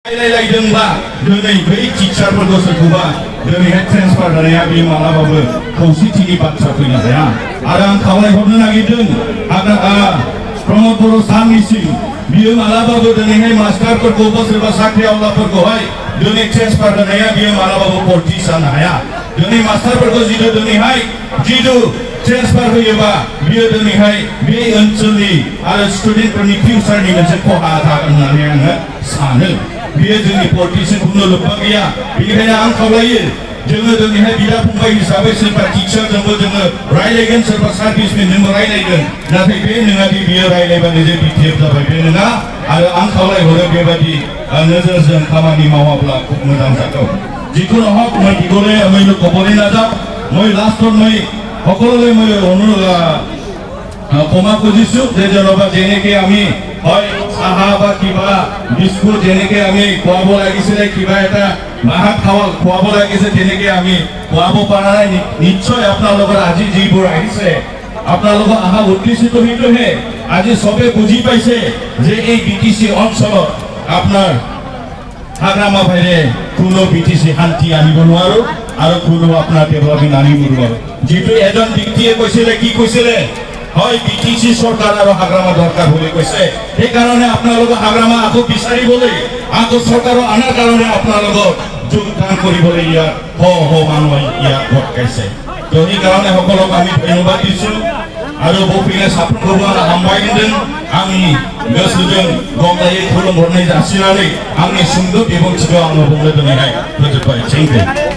रायलायलायदोंबा दिनै बै टिचारफोरखौ सोरखौबा दिनैहाय ट्रेन्सफार जानाया बे मालाबाबो खौसेथिनि बाथ्रा फैनो हाया आरो आं खावलायहरनो नागिरदों प्रमद बर' सारनिसिम बियो मालाबाबो दिनैहाय मास्टारफोरखौ सोरबा साख्रि आवलाफोरखौहाय दिनै ट्रेन्सफार जानाया बियो मालाबाबो पलिटिक्स जानो हाया दिनै मास्टारफोरखौ जिथु ट्रेन्सफार होयोबा बियो दिनैहाय बे ओनसोलनि आरो स्टुडेन्टफोरनि फिउचारनि मोनसे खहा जागोन होननानै आङो सानो बियो जोंनि पलिटिक्सजों खुनु लोब्बा गैया बेनिखायनो आं खावलायो जोङो दिनैहाय बिदा फंबाय हिसाबै सोरबा टिचारजोंबो जोङो रायलायगोन सोरबा सार्भिसमेनजोंबो रायलायगोन नाथाय बे नङा दि बियो रायलायबानो जे बिटिएफ जाबाय बे नङा आरो आं खावलायहरो बेबायदि नोजोरजों खामानि मावाब्ला खुब मोजां जागौ जिखुनु हक मैं দিবলৈ আমি ক'বলৈ নাযাওঁ মই লাষ্টত মই সকলোলৈ মই ক্ষমা খুজিছো যে যেনবা যেনেকৈ আমি হয় চাহ বা কিবা বিস্কুট যেনেকৈ আমি খুৱাব লাগিছিলে কিবা এটা মাহত খুৱাব লাগিছে তেনেকৈ আমি খুৱাব পৰা নাই নিশ্চয় আপোনালোকৰ আজি যিবোৰ আহিছে আপোনালোকৰ আহা উদ্দেশ্যটো সেইটোহে আজি সবে বুজি পাইছে যে এই বিটিসি অঞ্চলত আপোনাৰ হাগ্ৰামা ভাইৰে কোনো বিটিসি শান্তি আনিব নোৱাৰো আৰু কোনো আপোনাৰ ডেভেলপমেণ্ট আনিব নোৱাৰো যিটো এজন ব্যক্তিয়ে কৈছিলে কি কৈছিলে হয় বিটিসি চৰকাৰ আৰু হাগ্ৰামা দৰকাৰ বুলি কৈছে এই কাৰণে আপোনালোক হাগ্ৰামা আকৌ বিচাৰিবলৈ আকৌ চৰকাৰৰ আনাৰ কাৰণে আপোনালোক যোগদান কৰিবলৈ ইয়াত মানুহ ইয়াত ভটকাইছে তো এই কাৰণে সকলোক আমি ধন্যবাদ দিছো आरो बफैनो साफ्रोमखौबो हामबायदों आंनि गोसोजों गंगायै खुलुमहरनाय जासिनानै आंनि सुंद' बिबुंथिखौ आङो बुंनो दिनैहाय फोजोबबाय थेंक इउ